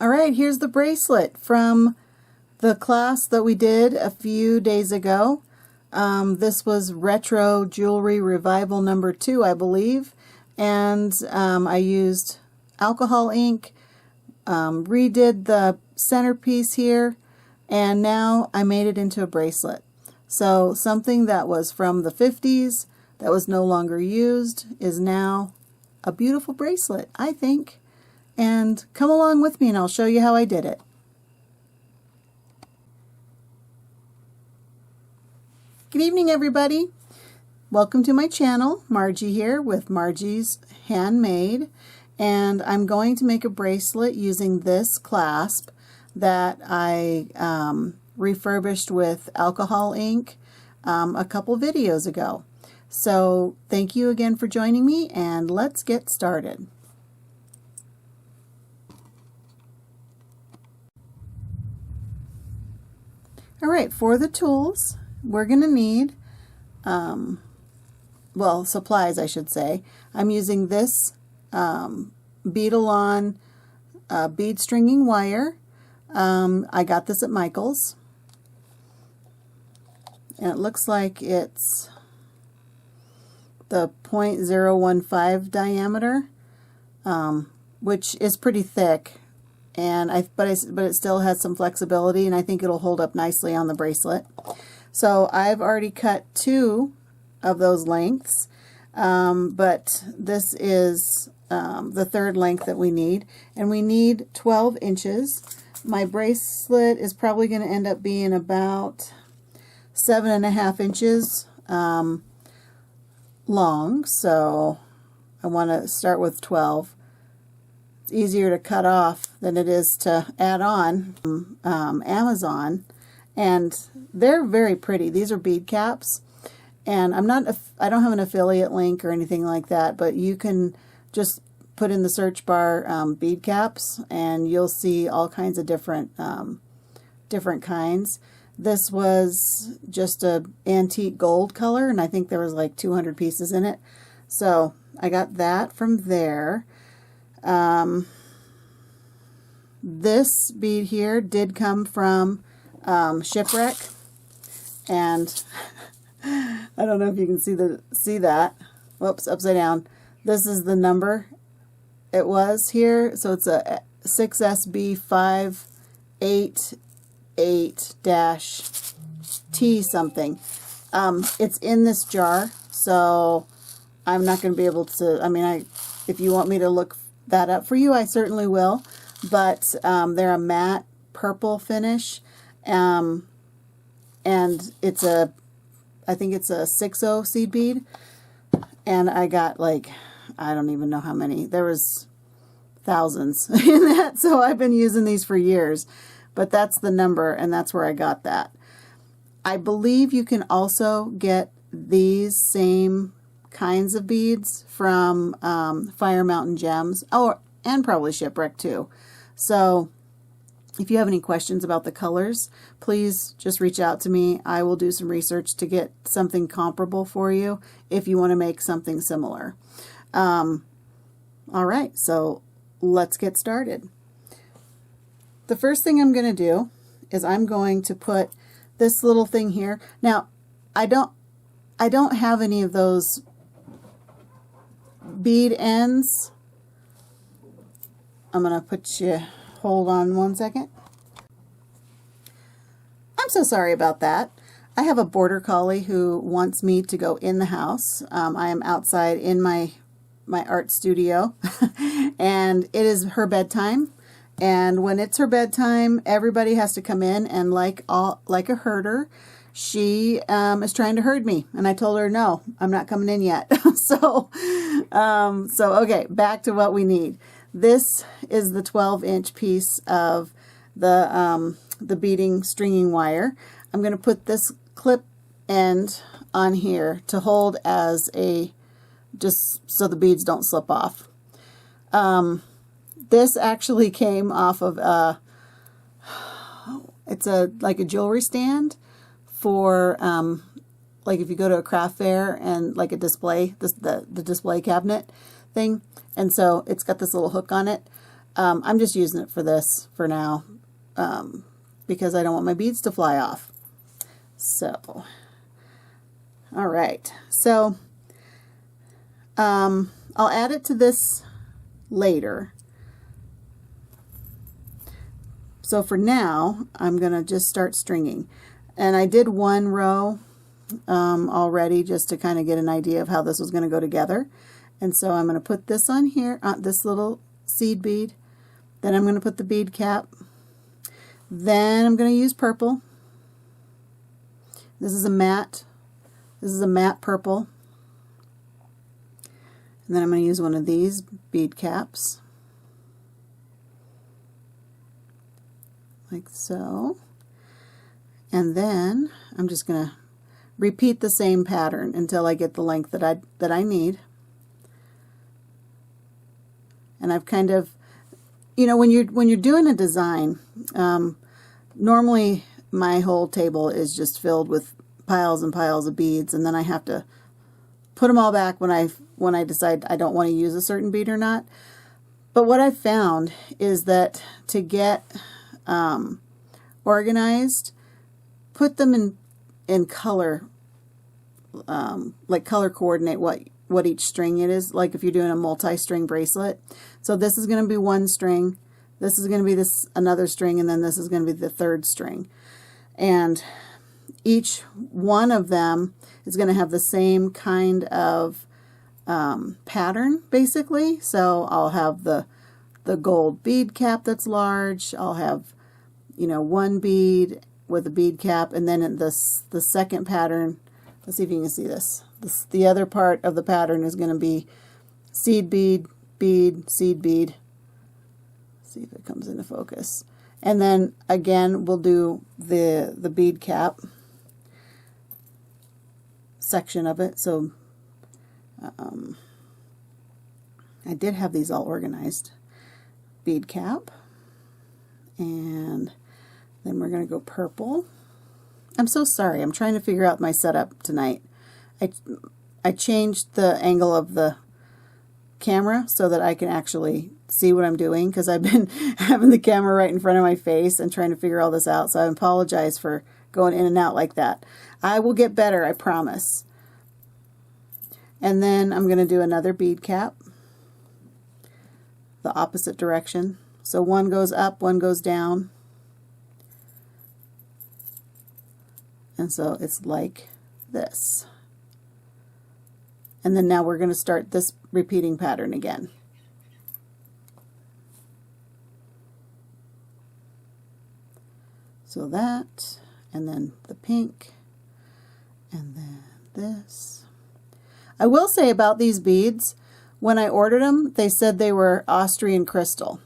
All right, here's the bracelet from the class that we did a few days ago. This was Retro Jewelry Revival number 2, I believe. And I used alcohol ink, redid the centerpiece here, and now I made it into a bracelet. So something that was from the 50s that was no longer used is now a beautiful bracelet, I think. And come along with me and I'll show you how I did it. Good evening, everybody. Welcome to my channel. Margie here with Margie's Handmade, and I'm going to make a bracelet using this clasp that I refurbished with alcohol ink a couple videos ago. So thank you again for joining me, and let's get started. All right, for the tools, we're going to need, well, supplies, I should say. I'm using this bead-along bead stringing wire. I got this at Michael's, and it looks like it's the 0.015 diameter, which is pretty thick. And but it still has some flexibility, and I think it'll hold up nicely on the bracelet. So I've already cut 2 of those lengths, but this is the 3rd length that we need, and we need 12 inches. My bracelet is probably going to end up being about 7.5 inches long, so I want to start with 12. Easier to cut off than it is to add on Amazon, and they're very pretty. These are bead caps, and I don't have an affiliate link or anything like that, but you can just put in the search bar bead caps and you'll see all kinds of different kinds. This was just a antique gold color, and I think there was like 200 pieces in it, so I got that from there. This bead here did come from Shipwreck, and I don't know if you can see that. Whoops, upside down. This is the number it was here, so it's a 6SB588-T something. It's in this jar, so I'm not going to be able to, if you want me to look that up for you, I certainly will, but they're a matte purple finish, and it's I think it's a 6/0 seed bead, and I got like, I don't even know how many. There was thousands in that, so I've been using these for years, but that's the number, and that's where I got that. I believe you can also get these same kinds of beads from Fire Mountain Gems, and probably Shipwreck too. So if you have any questions about the colors, please just reach out to me. I will do some research to get something comparable for you if you want to make something similar. All right, so let's get started. The first thing I'm going to do is I'm going to put this little thing here. Now, I don't have any of those bead ends. I'm going to put you, hold on one second. I'm so sorry about that. I have a border collie who wants me to go in the house. I am outside in my art studio, and it is her bedtime. And when it's her bedtime, everybody has to come in, and like a herder, she is trying to herd me, and I told her no, I'm not coming in yet. So okay, back to what we need. This is the 12-inch piece of the beading stringing wire. I'm going to put this clip end on here to hold as just so the beads don't slip off. This actually came off of it's like a jewelry stand for like if you go to a craft fair and like a display, the display cabinet thing, and so it's got this little hook on it. I'm just using it for this for now because I don't want my beads to fly off. So, all right. So, I'll add it to this later. So for now, I'm going to just start stringing. And I did one row already just to kind of get an idea of how this was going to go together. And so I'm going to put this on here, this little seed bead. Then I'm going to put the bead cap. Then I'm going to use purple. This is a matte. This is a matte purple. And then I'm going to use one of these bead caps. Like so. And then I'm just going to repeat the same pattern until I get the length that I need. And I've kind of, you know, when you're doing a design, normally my whole table is just filled with piles and piles of beads, and then I have to put them all back when I decide I don't want to use a certain bead or not. But what I've found is that to get organized, put them in color, like color coordinate what each string it is, like if you're doing a multi-string bracelet. So this is going to be one string, this is going to be another string, and then this is going to be the third string. And each one of them is going to have the same kind of pattern, basically. So I'll have the gold bead cap that's large, I'll have, you know, one bead with a bead cap, and then in the second pattern, let's see if you can see this. The other part of the pattern is going to be seed bead, bead, seed bead. Let's see if it comes into focus. And then again, we'll do the bead cap section of it. So I did have these all organized. Bead cap, and then we're going to go purple. I'm so sorry, I'm trying to figure out my setup tonight. I changed the angle of the camera so that I can actually see what I'm doing, because I've been having the camera right in front of my face and trying to figure all this out. So I apologize for going in and out like that. I will get better, I promise. And then I'm going to do another bead cap, the opposite direction. So one goes up, one goes down. And so it's like this. And then now we're going to start this repeating pattern again. So that, and then the pink, and then this. I will say about these beads, when I ordered them, they said they were Austrian crystal,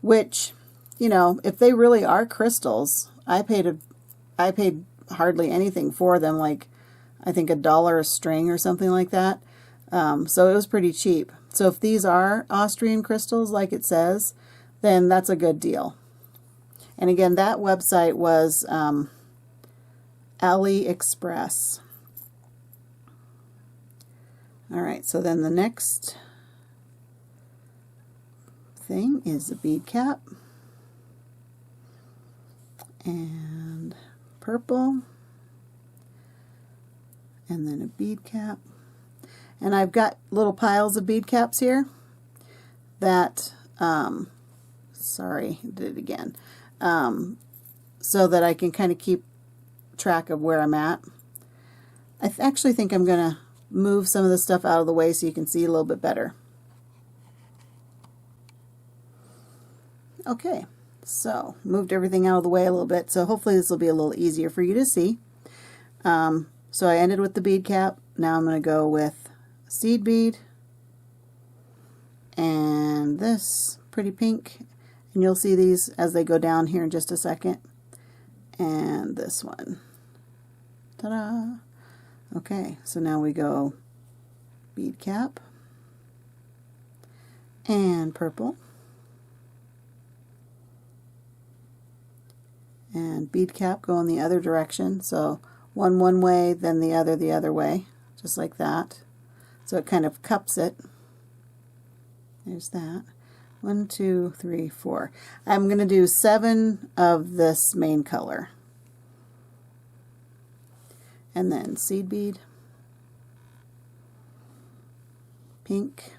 which, you know, if they really are crystals, I paid hardly anything for them, like I think $1 a string or something like that. So it was pretty cheap. So if these are Austrian crystals, like it says, then that's a good deal. And again, that website was AliExpress. All right, so then the next thing is the bead cap and purple, and then a bead cap. And I've got little piles of bead caps here that, sorry, did it again, so that I can kind of keep track of where I'm at. I actually think I'm going to move some of the stuff out of the way so you can see a little bit better. Okay, so moved everything out of the way a little bit, so hopefully this will be a little easier for you to see. So I ended with the bead cap. Now I'm going to go with seed bead and this pretty pink, and you'll see these as they go down here in just a second, and this one. Ta-da! Okay, so now we go bead cap and purple and bead cap go in the other direction, so one way, then the other way, just like that. So it kind of cups it. There's that. 1, 2, 3, 4. I'm going to do 7 of this main color. And then seed bead, pink.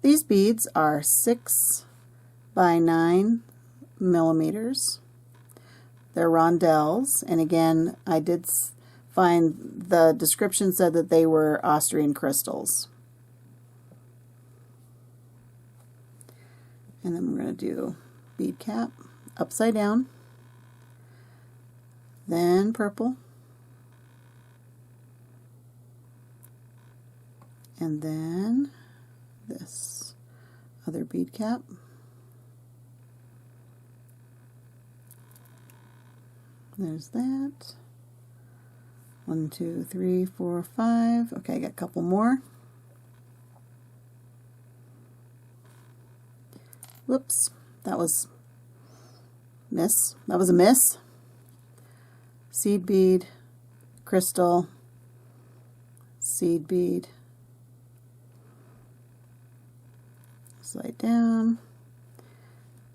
These beads are 6 by 9 millimeters. They're rondelles, and again, I did find the description said that they were Austrian crystals. And then we're going to do bead cap, upside down, then purple, and then this other bead cap. There's that. 1, 2, 3, 4, 5. Okay, I got a couple more. Whoops, that was miss. That was a miss. Seed bead, crystal, seed bead, slide down,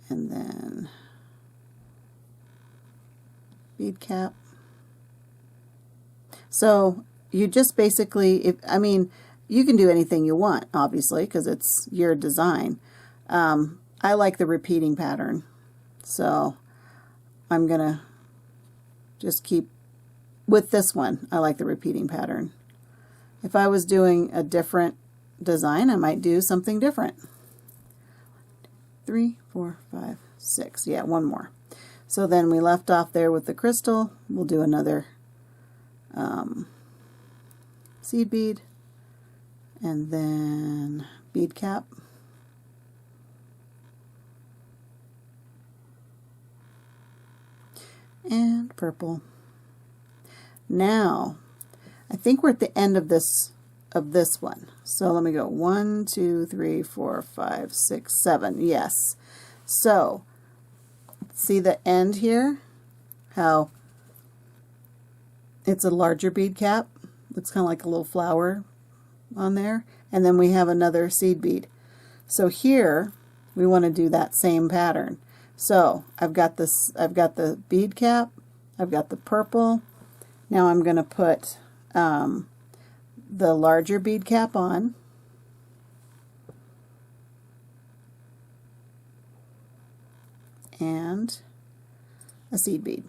and then bead cap. So you just basically, I mean, you can do anything you want, obviously, because it's your design. I like the repeating pattern, so I'm going to just keep with this one. I like the repeating pattern. If I was doing a different design, I might do something different. 3, 4, 5, 6. Yeah, one more. So then we left off there with the crystal. We'll do another seed bead, and then bead cap. And purple. Now, I think we're at the end of this one. So let me go 1, 2, 3, 4, 5, 6, 7. Yes. So see the end here? How it's a larger bead cap. Looks kind of like a little flower on there. And then we have another seed bead. So here we want to do that same pattern. So I've got this, I've got the bead cap, I've got the purple. Now I'm going to put the larger bead cap on. And a seed bead.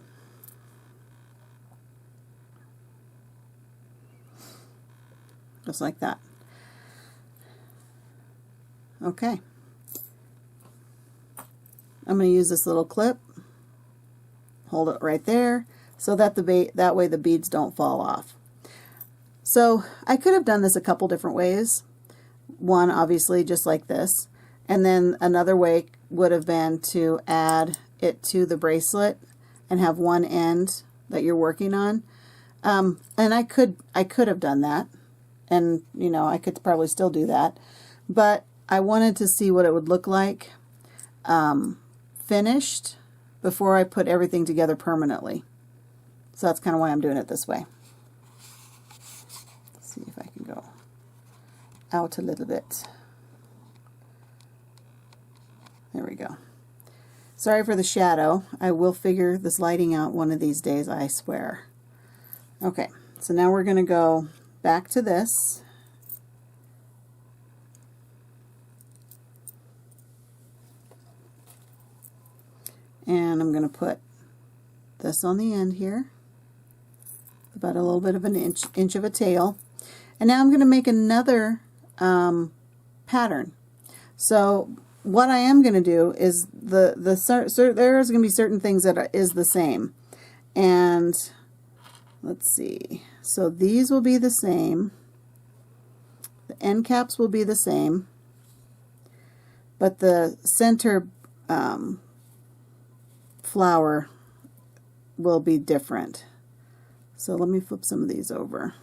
Just like that. Okay. I'm going to use this little clip, hold it right there, so that that way the beads don't fall off. So I could have done this a couple different ways. One, obviously, just like this, and then another way would have been to add it to the bracelet and have one end that you're working on. And I could have done that, and you know, I could probably still do that, but I wanted to see what it would look like finished before I put everything together permanently. So that's kind of why I'm doing it this way. Let's see if I can go out a little bit. There we go. Sorry for the shadow. I will figure this lighting out one of these days, I swear. Okay, so now we're going to go back to this. And I'm going to put this on the end here, about a little bit of an inch of a tail. And now I'm going to make another pattern. So what I am going to do is there's going to be certain things that is the same. And let's see. So these will be the same. The end caps will be the same. But the center flower will be different. So let me flip some of these over.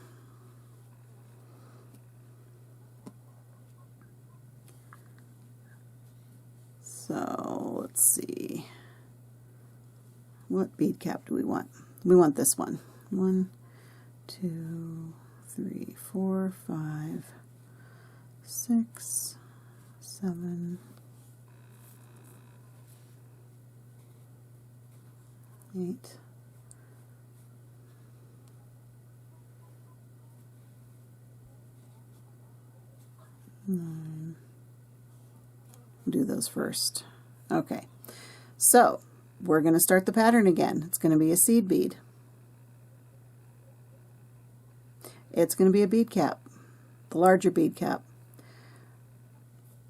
So let's see. What bead cap do we want? We want this one. 1, 2, 3, 4, 5, 6, 7, 8, 9. Do those first. Okay, so we're going to start the pattern again. It's going to be a seed bead. It's going to be a bead cap, the larger bead cap.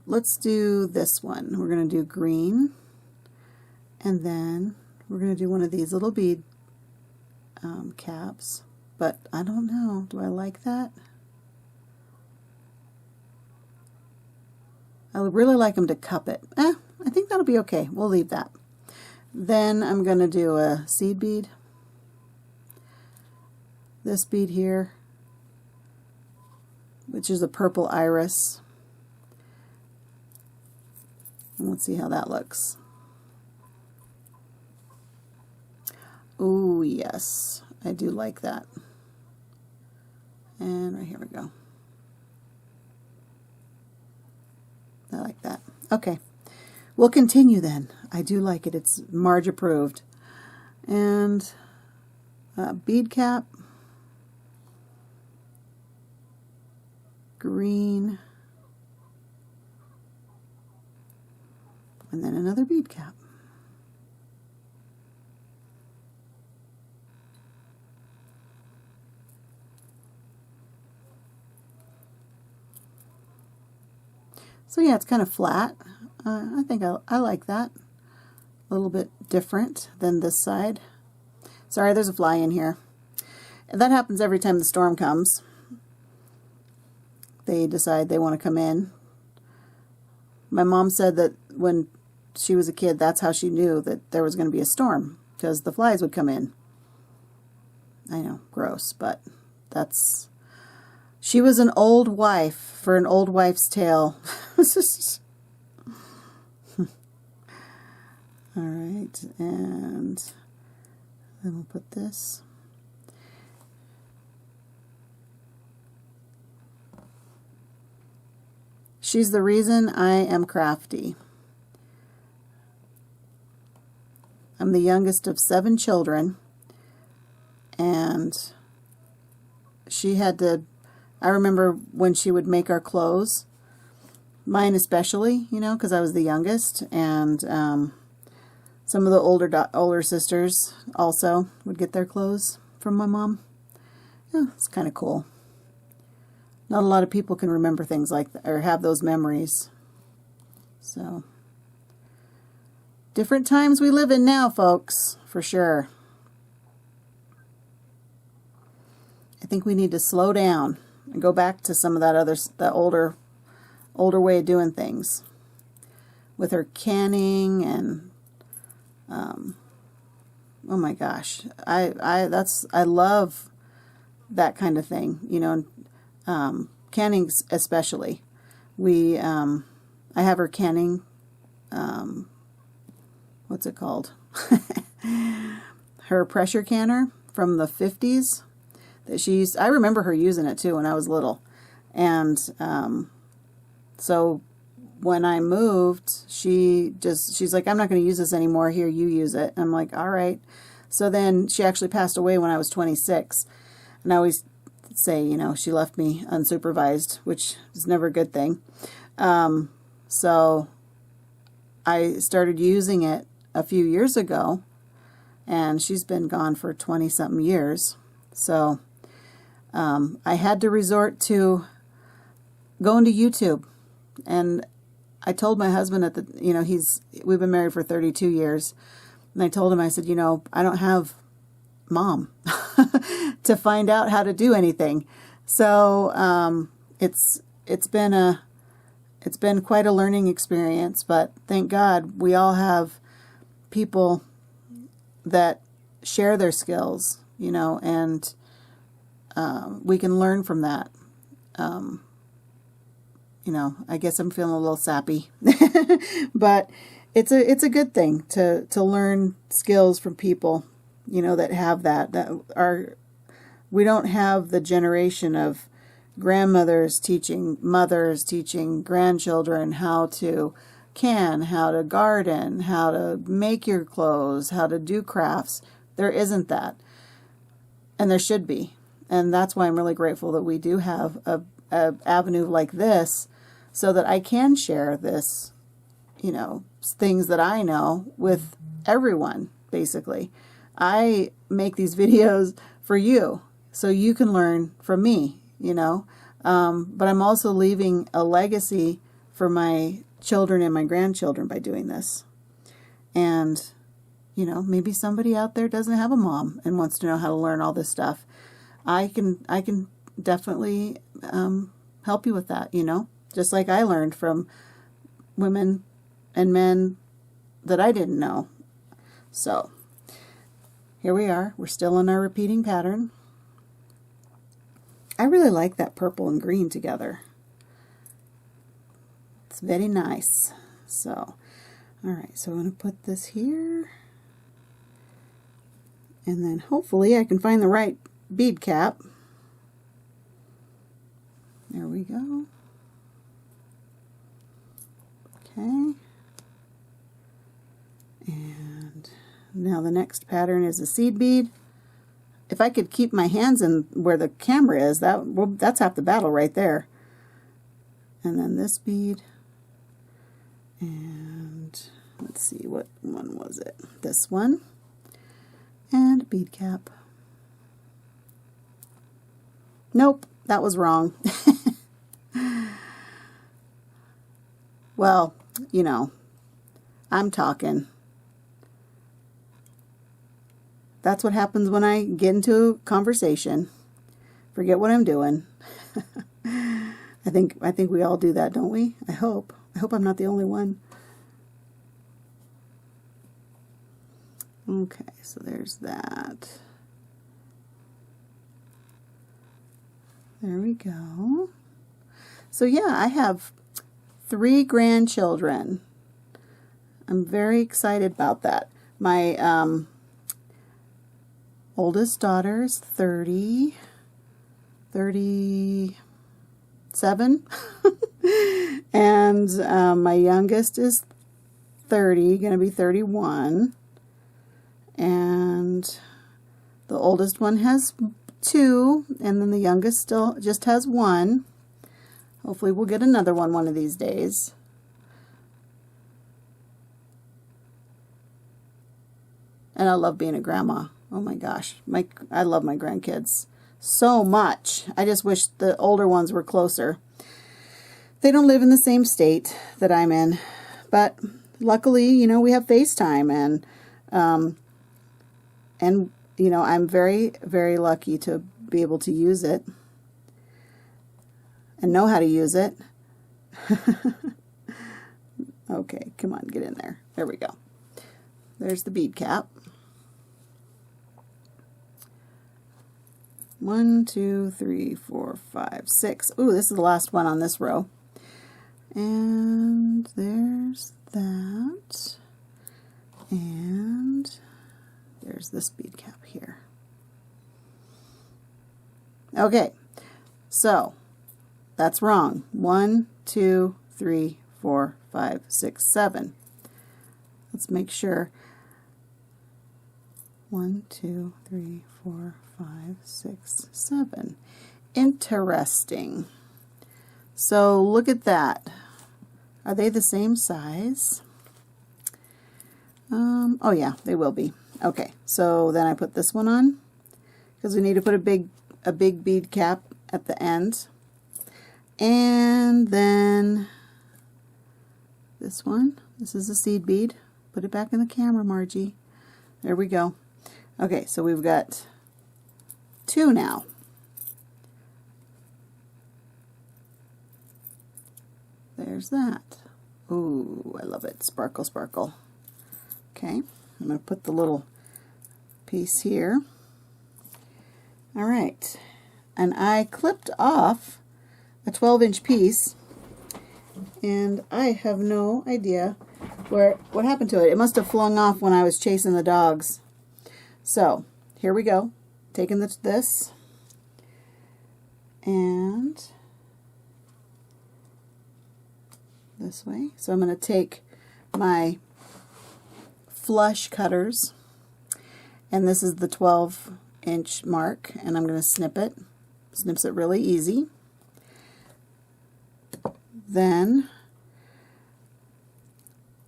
Let's do this one. We're going to do green, and then we're going to do one of these little bead caps, but I don't know. Do I like that? I would really like them to cup it. I think that'll be okay. We'll leave that. Then I'm going to do a seed bead. This bead here, which is a purple iris. And let's see how that looks. Oh, yes. I do like that. And right here we go. I like that. Okay, we'll continue then. I do like it. It's Marge approved. And bead cap, green, and then another bead cap. So yeah, it's kind of flat. I think I like that. A little bit different than this side. Sorry, there's a fly in here. And that happens every time the storm comes. They decide they want to come in. My mom said that when she was a kid, that's how she knew that there was going to be a storm, because the flies would come in. I know, gross, but that's... She was an old wife for an old wife's tale. All right, and then we'll put this. She's the reason I am crafty. I'm the youngest of 7 children, and she had to... I remember when she would make our clothes, mine especially, you know, because I was the youngest, and some of the older sisters also would get their clothes from my mom. Yeah, it's kind of cool. Not a lot of people can remember things like that, or have those memories. So, different times we live in now, folks, for sure. I think we need to slow down and go back to some of that older way of doing things, with her canning and oh my gosh, I love that kind of thing, you know. Canning especially. I have her canning, what's it called? Her pressure canner from the 50s that she used. I remember her using it too when I was little. And so when I moved, she's like, I'm not going to use this anymore. Here, you use it. And I'm like, all right. So then she actually passed away when I was 26. And I always say, you know, she left me unsupervised, which is never a good thing. So I started using it a few years ago, and she's been gone for 20-something years. So I had to resort to going to YouTube, and I told my husband you know, we've been married for 32 years, and I told him, I said, you know, I don't have Mom to find out how to do anything. So it's been quite a learning experience, but thank God we all have people that share their skills, you know, and we can learn from that. You know, I guess I'm feeling a little sappy, but it's a good thing to learn skills from people, you know, that have that we don't have the generation of grandmothers teaching mothers, teaching grandchildren how to can, how to garden, how to make your clothes, how to do crafts. There isn't that. And there should be. And that's why I'm really grateful that we do have a avenue like this so that I can share this, you know, things that I know with everyone, basically. I make these videos for you so you can learn from me, you know. But I'm also leaving a legacy for my children and my grandchildren by doing this. And, you know, maybe somebody out there doesn't have a mom and wants to know how to learn all this stuff. I can definitely help you with that, you know, just like I learned from women and men that I didn't know. So here we are. We're still in our repeating pattern. I really like that purple and green together. It's very nice. So, all right, so I'm going to put this here. And then hopefully I can find the right bead cap. There we go. Okay. And now the next pattern is a seed bead. If I could keep my hands in where the camera is, that's half the battle right there. And then this bead. And let's see, what one was it? This one. And a bead cap. Nope, that was wrong. Well, you know, I'm talking. That's what happens when I get into a conversation. Forget what I'm doing. I think we all do that, don't we? I hope. I hope I'm not the only one. Okay, so there's that. There we go. So yeah, I have 3 grandchildren. I'm very excited about that. My oldest daughter is 37, and my youngest is 30, going to be 31, and the oldest one has 2, and then the youngest still just has 1. Hopefully we'll get another one of these days. And I love being a grandma. Oh my gosh, I love my grandkids so much. I just wish the older ones were closer. They don't live in the same state that I'm in, but luckily, you know, we have FaceTime, and you know, I'm very, very lucky to be able to use it and know how to use it. Okay, come on, get in there. There we go. There's the bead cap. 1, 2, 3, 4, 5, 6. Ooh, this is the last one on this row. And there's that. And there's this bead cap here. Okay, so that's wrong. 1, 2, 3, 4, 5, 6, 7. Let's make sure. 1, 2, 3, 4, 5, 6, 7. Interesting. So look at that. Are they the same size? Oh yeah, they will be. Okay, so then I put this one on because we need to put a big bead cap at the end. And then this one. This is a seed bead. Put it back in the camera, Margie. There we go. Okay, so we've got 2 now. There's that. Ooh, I love it. Sparkle, sparkle. Okay, I'm going to put the little piece here. All right, and I clipped off a 12-inch piece, and I have no idea what happened to it. It must have flung off when I was chasing the dogs. So here we go, taking this, and this way. So I'm going to take my flush cutters, and this is the 12-inch mark, and I'm going to snip it. Snips it really easy. Then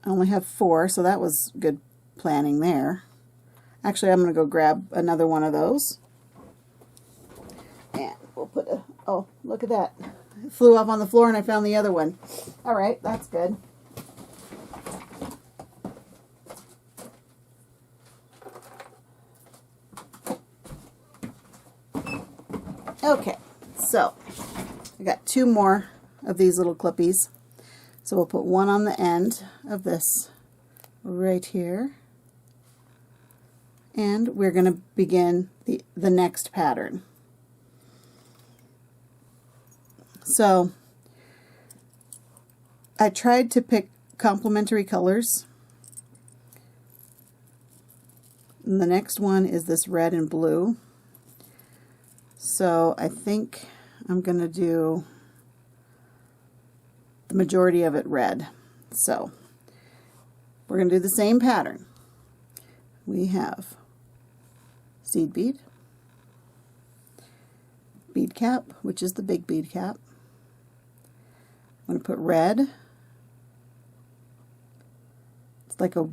I only have 4, so that was good planning there. Actually, I'm going to go grab another one of those. And we'll put a, oh, look at that. It flew off on the floor and I found the other one. All right, that's good. Okay, so I got 2 more of these little clippies. So we'll put one on the end of this right here. And we're going to begin the next pattern. So I tried to pick complementary colors. And the next one is this red and blue. So I think I'm going to do the majority of it red. So we're going to do the same pattern. We have seed bead, bead cap, which is the big bead cap. I'm going to put red. It's like a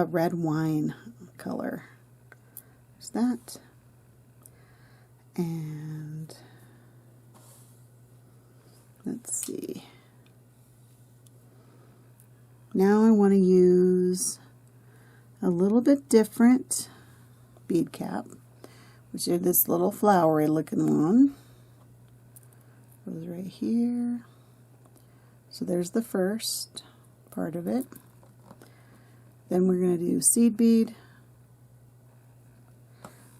red wine color. There's that. And let's see. Now I want to use a little bit different bead cap, which is this little flowery looking one. Goes right here. So there's the first part of it. Then we're going to do seed bead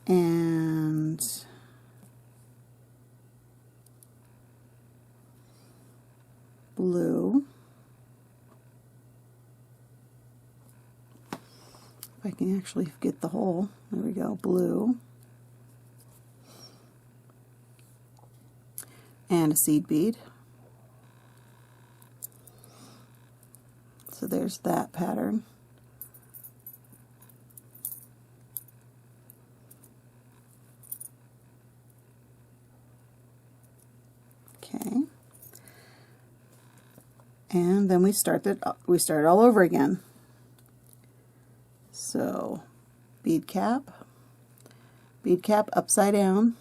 and blue. If I can actually get the hole. There we go, blue. And a seed bead. So there's that pattern. Okay. And then we start all over again. So bead cap upside down,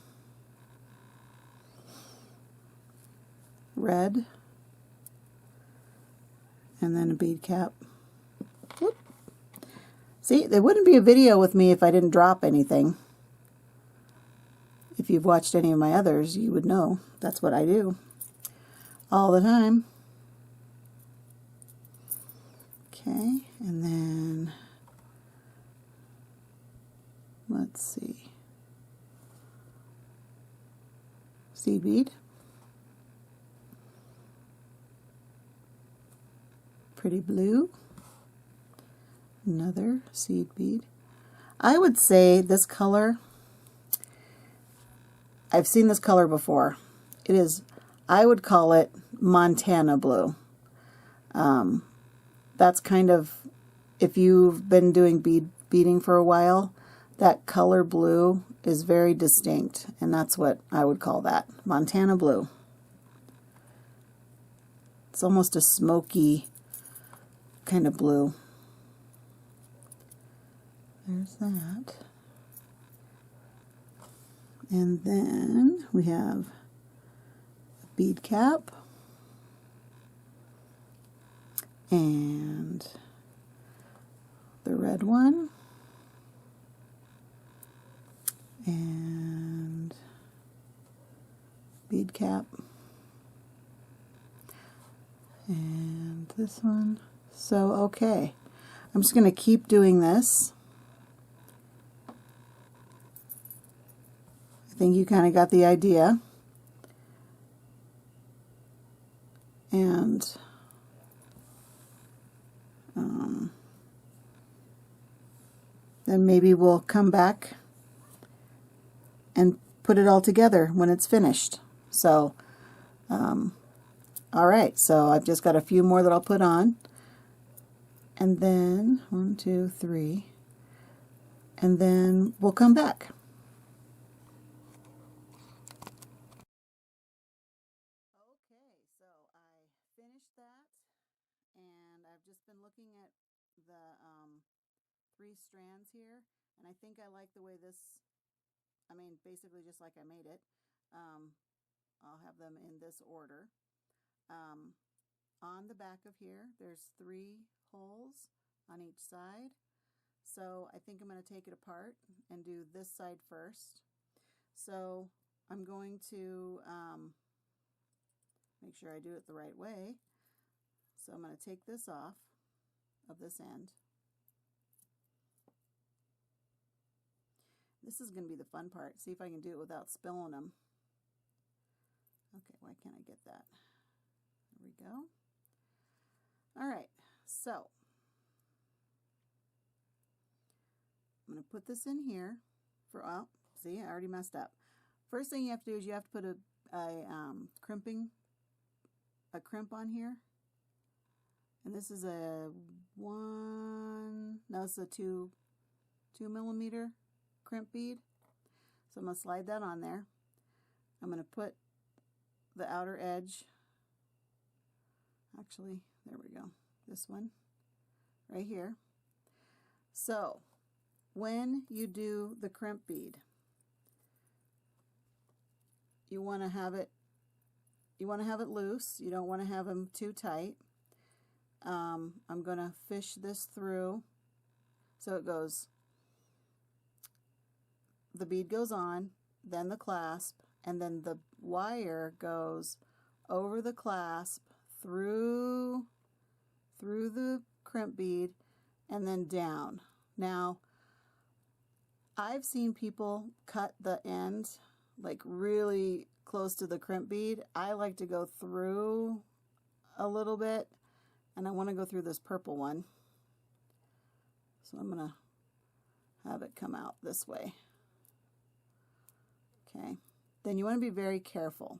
red, and then a bead cap. Whoop. See, there wouldn't be a video with me if I didn't drop anything. If you've watched any of my others, you would know that's what I do all the time. Okay, and then let's see, seed bead, pretty blue, another seed bead. I would say this color, I've seen this color before. It is, I would call it Montana blue. That's kind of, if you've been doing beading for a while, that color blue is very distinct, and that's what I would call that, Montana blue. It's almost a smoky kind of blue. There's that. And then we have a bead cap and the red one and bead cap and this one. So okay, I'm just going to keep doing this. I think you kind of got the idea. And then maybe we'll come back and put it all together when it's finished. So, all right, so I've just got a few more that I'll put on. And then 1, 2, 3, and then we'll come back. Okay, so I finished that, and I've just been looking at the 3 strands here, and I think I like the way this, I mean, basically just like I made it. I'll have them in this order. On the back of here, there's 3 holes on each side. So I think I'm going to take it apart and do this side first. So I'm going to make sure I do it the right way. So I'm going to take this off of this end. This is going to be the fun part. See if I can do it without spilling them. Okay, why can't I get that? There we go. All right, so I'm going to put this in here for, oh, see, I already messed up. First thing you have to do is you have to put a crimp on here. And this is a 2 millimeter crimp bead. So I'm going to slide that on there. I'm going to put the outer edge, actually, there we go, this one right here. So when you do the crimp bead, you want to have it loose. You don't want to have them too tight. I'm going to fish this through so it goes, the bead goes on, then the clasp, and then the wire goes over the clasp, through the crimp bead, and then down. Now, I've seen people cut the end like really close to the crimp bead. I like to go through a little bit, and I want to go through this purple one. So I'm going to have it come out this way. Okay. Then you want to be very careful.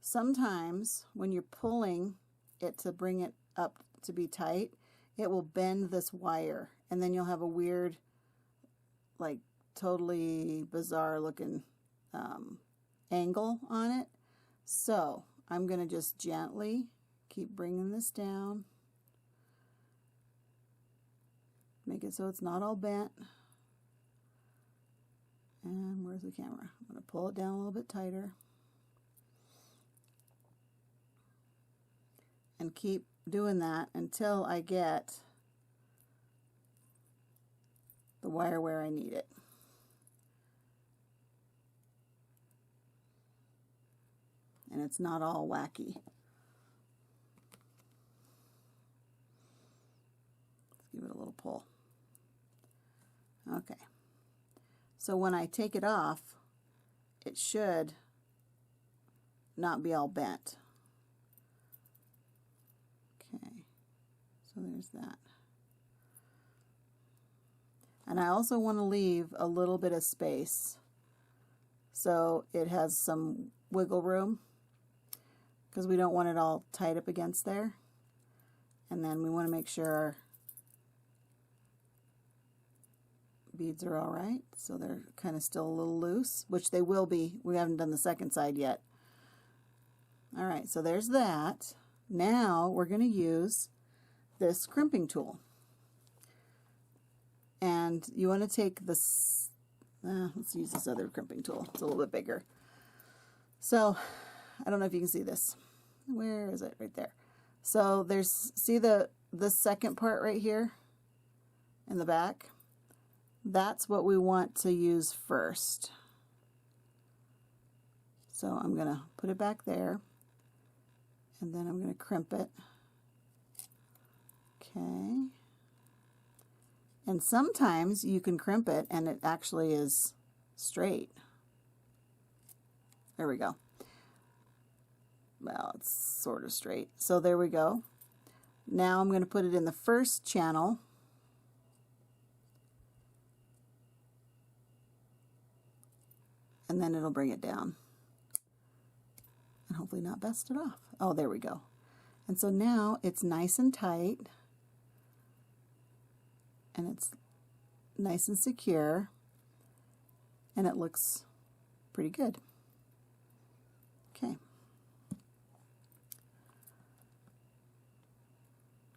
Sometimes when you're pulling it to bring it up to be tight, it will bend this wire, and then you'll have a weird, like totally bizarre looking angle on it. So I'm going to just gently keep bringing this down, make it so it's not all bent. And where's the camera? I'm going to pull it down a little bit tighter and keep doing that until I get the wire where I need it. And it's not all wacky. Let's give it a little pull. Okay. So when I take it off, it should not be all bent. Okay, so there's that. And I also want to leave a little bit of space so it has some wiggle room, because we don't want it all tight up against there. And then we want to make sure our beads are all right, so they're kind of still a little loose, which they will be. We haven't done the second side yet. All right, so there's that. Now we're going to use this crimping tool, and you want to take this. Let's use this other crimping tool. It's a little bit bigger. So I don't know if you can see this. Where is it? Right there. So there's, see the second part right here in the back? That's what we want to use first. So I'm going to put it back there, and then I'm going to crimp it. Okay. And sometimes you can crimp it and it actually is straight. There we go. Well, it's sort of straight. So there we go. Now I'm going to put it in the first channel. And then it'll bring it down. and hopefully not bust it off. Oh, there we go. And so now it's nice and tight, and it's nice and secure, and it looks pretty good. Okay.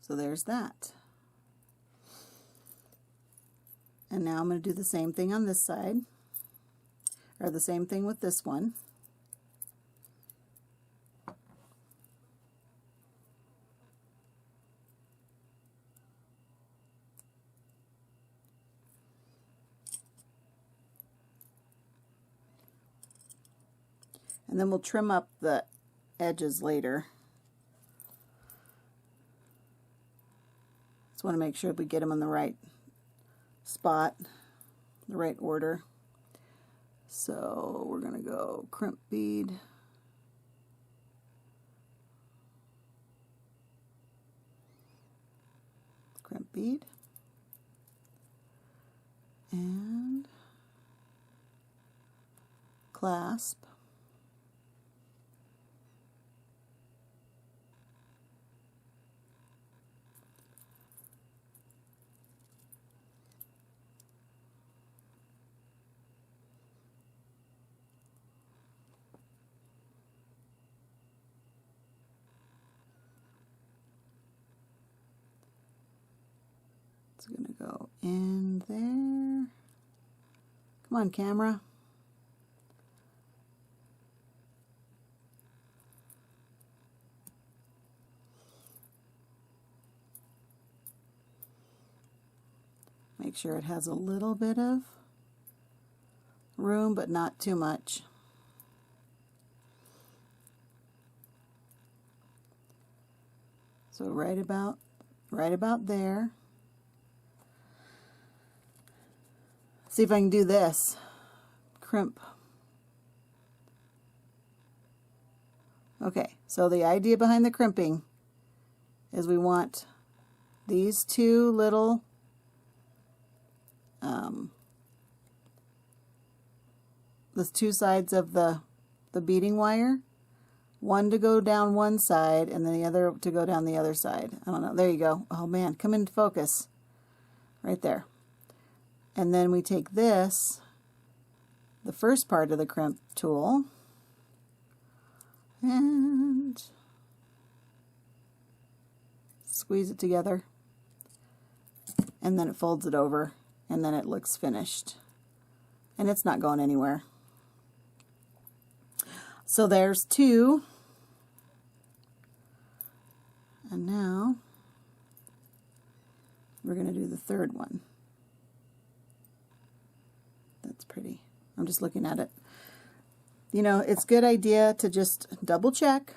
So there's that. And now I'm going to do the same thing on this side, or the same thing with this one. And then we'll trim up the edges later. Just want to make sure we get them in the right spot, the right order. So we're going to go crimp bead, crimp bead, and clasp. It's going to go in there. Come on, camera. Make sure it has a little bit of room, but not too much. So right about there. See if I can do this. Crimp. Okay, so the idea behind the crimping is we want these two little the two sides of the beading wire, one to go down one side and then the other to go down the other side. I don't know. There you go. Oh man, come into focus. Right there. And then we take this, the first part of the crimp tool, and squeeze it together, and then it folds it over, and then it looks finished. And it's not going anywhere. So there's two. And now we're going to do the third one. That's pretty. I'm just looking at it. You know, it's a good idea to just double check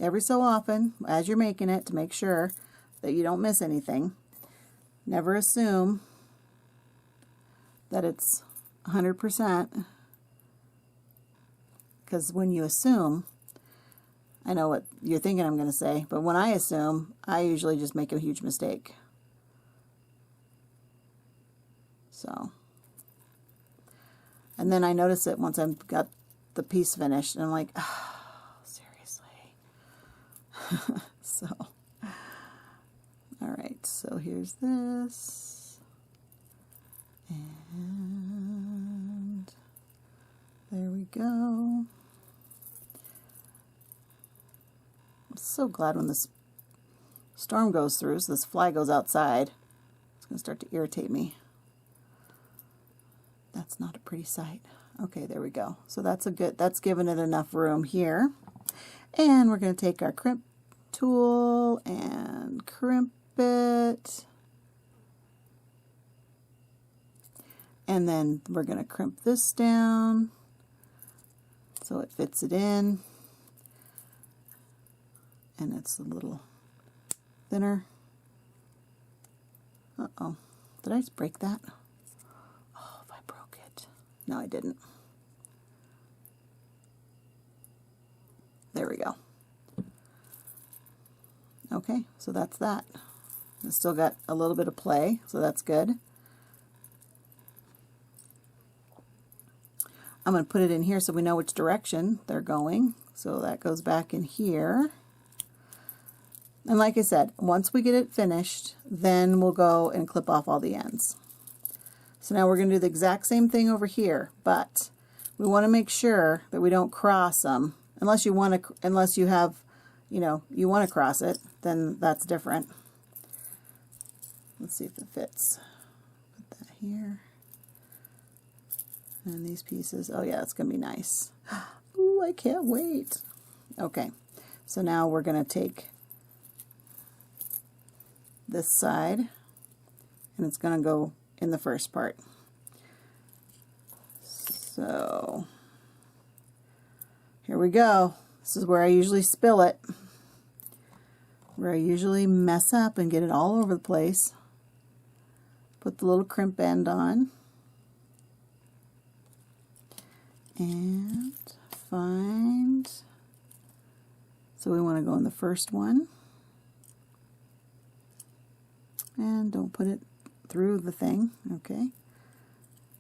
every so often as you're making it to make sure that you don't miss anything. Never assume that it's 100%, because when you assume, I know what you're thinking I'm going to say, but when I assume, I usually just make a huge mistake. So, and then I notice it once I've got the piece finished, and I'm like, oh, seriously. So, all right, so here's this, and there we go. I'm so glad when this storm goes through, so this fly goes outside. It's going to start to irritate me. That's not a pretty sight. Okay, there we go. So that's giving it enough room here. And we're going to take our crimp tool and crimp it. And then we're going to crimp this down so it fits it in. And it's a little thinner. Uh-oh. Did I just break that? Oh, if I broke it. No, I didn't. There we go. Okay, so that's that. It's still got a little bit of play, so that's good. I'm going to put it in here so we know which direction they're going. So that goes back in here. And like I said, once we get it finished, then we'll go and clip off all the ends. So now we're going to do the exact same thing over here, but we want to make sure that we don't cross them. Unless you want to, unless you have, you know, you want to cross it, then that's different. Let's see if it fits. Put that here. And these pieces, oh yeah, it's going to be nice. Ooh, I can't wait. Okay, so now we're going to take this side, and it's going to go in the first part. So here we go. This is where I usually spill it, where I usually mess up and get it all over the place. Put the little crimp end on and find, so we want to go in the first one, and don't put it through the thing. Okay,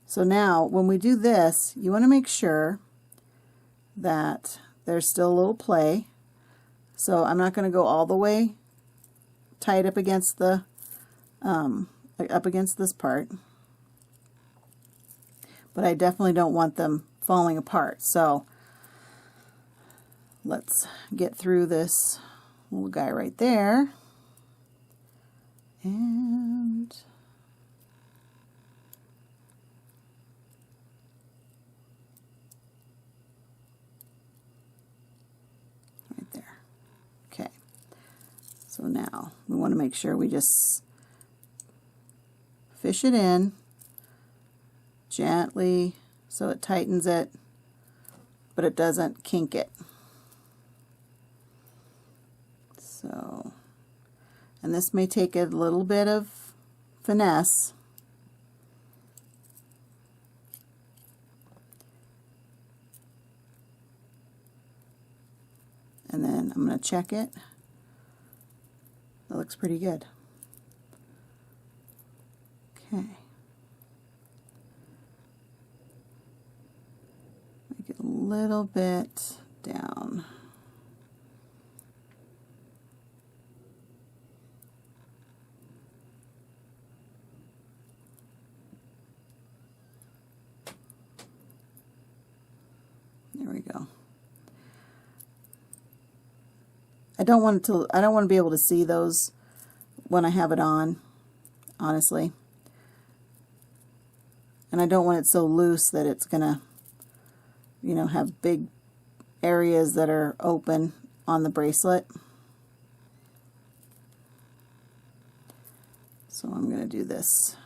so now when we do this, you want to make sure that there's still a little play. So I'm not going to go all the way tight up against the up against this part, but I definitely don't want them falling apart. So let's get through this little guy right there, and right there. Okay, so now we want to make sure we just fish it in gently so it tightens it, but it doesn't kink it. So, and this may take a little bit of finesse. And then I'm going to check it. That looks pretty good. Okay. Make it a little bit down. There we go. I don't want to be able to see those when I have it on, honestly. And I don't want it so loose that it's gonna, you know, have big areas that are open on the bracelet. So I'm gonna do this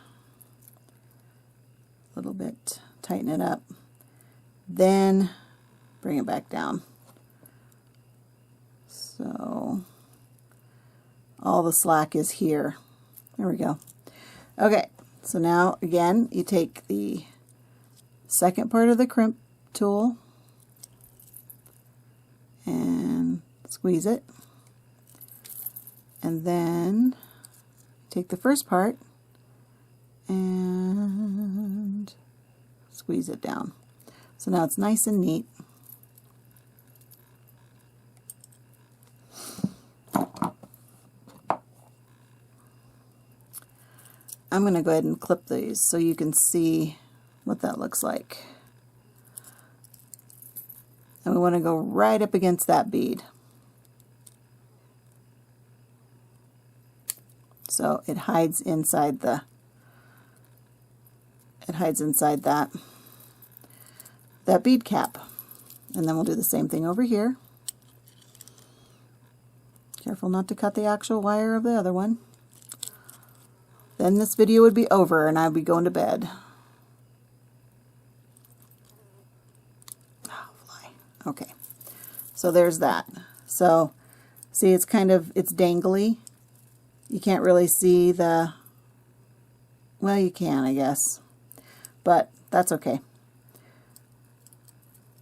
a little bit, tighten it up, then bring it back down. So all the slack is here. There we go. Okay, so now again, you take the second part of the crimp tool and squeeze it, and then take the first part and squeeze it down. So now it's nice and neat. I'm going to go ahead and clip these so you can see what that looks like. And we want to go right up against that bead. So it hides inside the, that bead cap. And then we'll do the same thing over here. Careful not to cut the actual wire of the other one. Then this video would be over and I'd be going to bed. Oh, fly. Okay. So there's that. So see, it's kind of, it's dangly. You can't really see the, well, you can, I guess, but that's okay.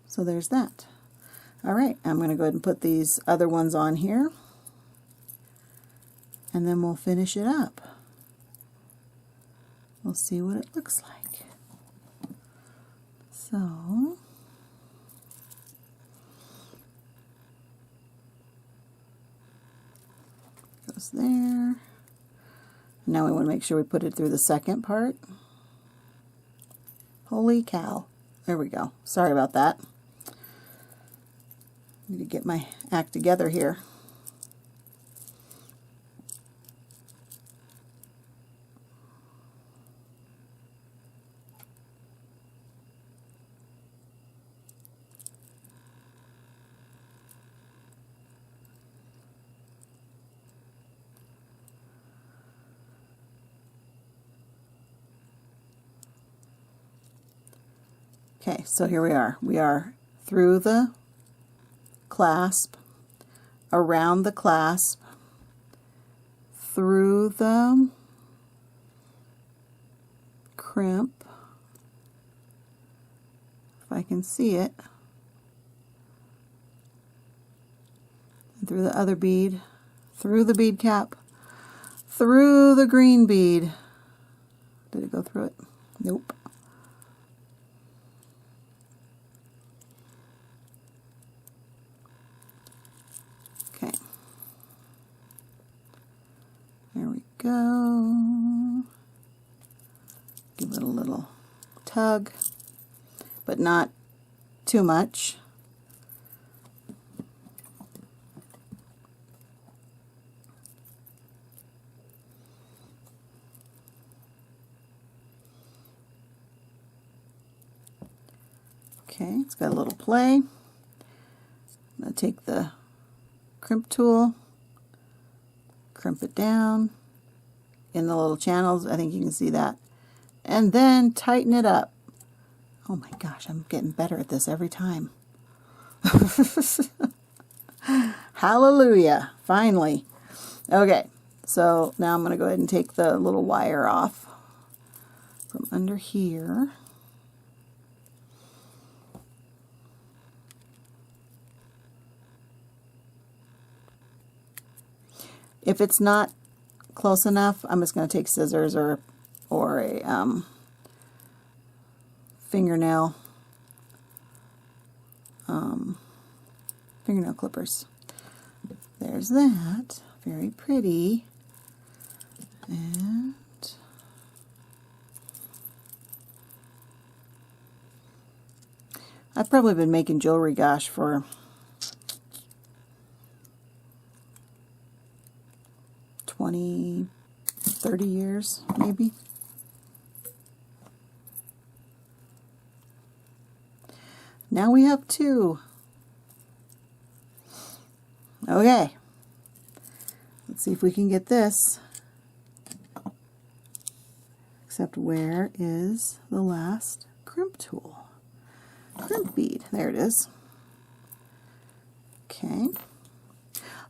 So there's that. All right, I'm going to go ahead and put these other ones on here, and then we'll finish it up. We'll see what it looks like. So Goes there. Now we want to make sure we put it through the second part. Holy cow. There we go. Sorry about that. Need to get my act together here. Okay, so here we are. We are through the clasp, around the clasp, through the crimp, if I can see it, and through the other bead, through the bead cap, through the green bead. Did it go through it? Nope. There we go. Give it a little tug, but not too much. Okay, it's got a little play. I'm going to take the crimp tool, crimp it down in the little channels. I think you can see that. And then tighten it up. Oh my gosh, I'm getting better at this every time. Hallelujah, finally. Okay, so now I'm going to go ahead and take the little wire off from under here. If it's not close enough, I'm just going to take scissors or a fingernail clippers. There's that. Very pretty. And I've probably been making jewelry, gosh, for 20, 30 years, maybe. Now we have two. Okay. Let's see if we can get this. Except where is the last crimp tool? Crimp bead. There it is. Okay.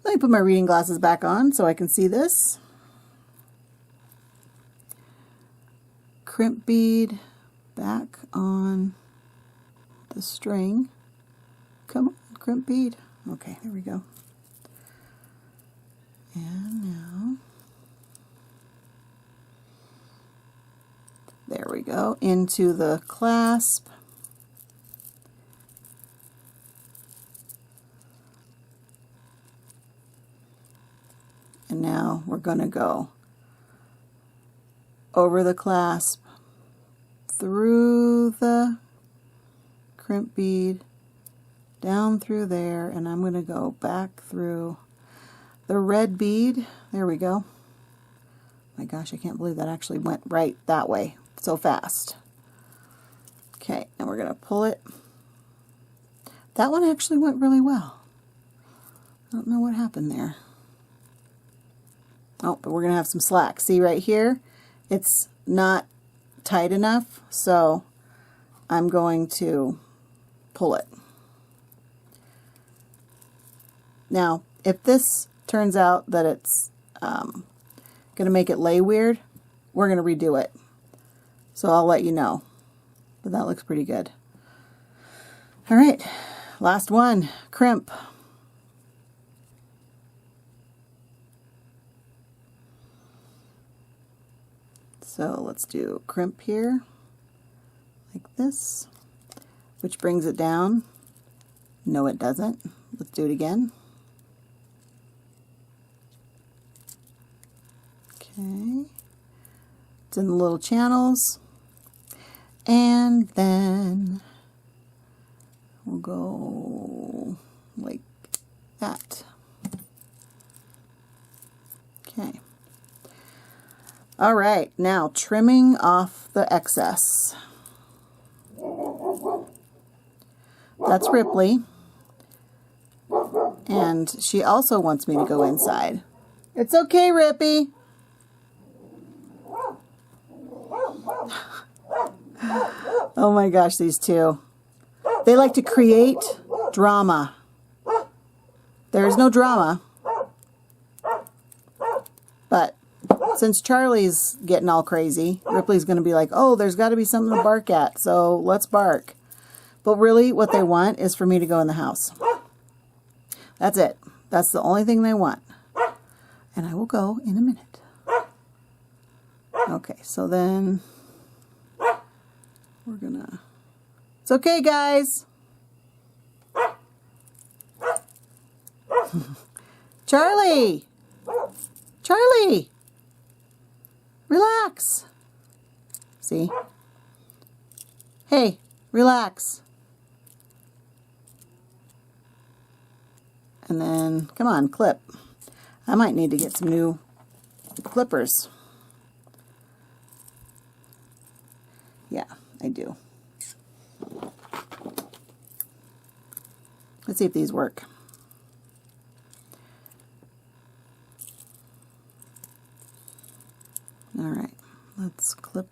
Let me put my reading glasses back on so I can see this. Crimp bead back on the string. Come on, crimp bead. Okay, there we go. And now, there we go, into the clasp. And now we're going to go over the clasp, through the crimp bead, down through there, and I'm going to go back through the red bead. There we go. My gosh, I can't believe that actually went right that way so fast. Okay, and we're going to pull it. That one actually went really well. I don't know what happened there. Oh, but we're going to have some slack. See right here? It's not tight enough, so I'm going to pull it. Now, if this turns out that it's going to make it lay weird, we're going to redo it. So I'll let you know. But that looks pretty good. All right, last one, crimp. So let's do crimp here, like this, which brings it down. No, it doesn't. Let's do it again. It's in the little channels. And then we'll go like that. Okay. All right, now trimming off the excess. That's Ripley. And she also wants me to go inside. It's okay, Rippy. Oh my gosh, these two. They like to create drama. There's no drama. But since Charlie's getting all crazy, Ripley's going to be like, oh, there's got to be something to bark at, so let's bark. But really, what they want is for me to go in the house. That's it. That's the only thing they want. And I will go in a minute. Okay, so then we're going to... It's okay, guys. Charlie! Charlie! Relax. See? Hey, relax. And then, come on, clip. I might need to get some new clippers. Yeah, I do. Let's see if these work. All right, let's clip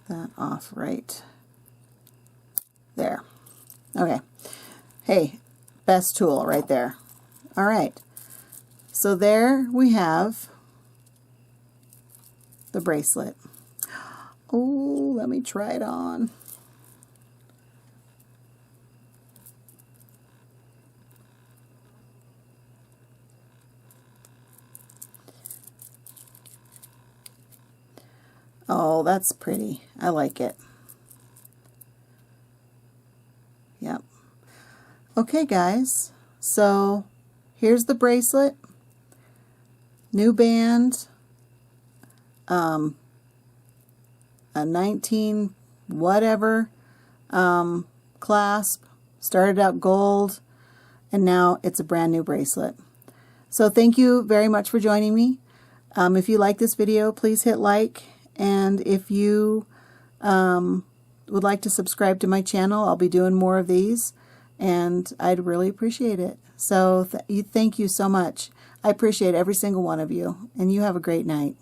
that off right there. Okay. Hey, best tool right there. All right. So there we have the bracelet. Oh, let me try it on. Oh, that's pretty. I like it. Yep. Okay, guys. So here's the bracelet. New band. A 19 whatever clasp. Started out gold, and now it's a brand new bracelet. So thank you very much for joining me. If you like this video, please hit like. And if you would like to subscribe to my channel, I'll be doing more of these, and I'd really appreciate it. So thank you so much. I appreciate every single one of you, and you have a great night.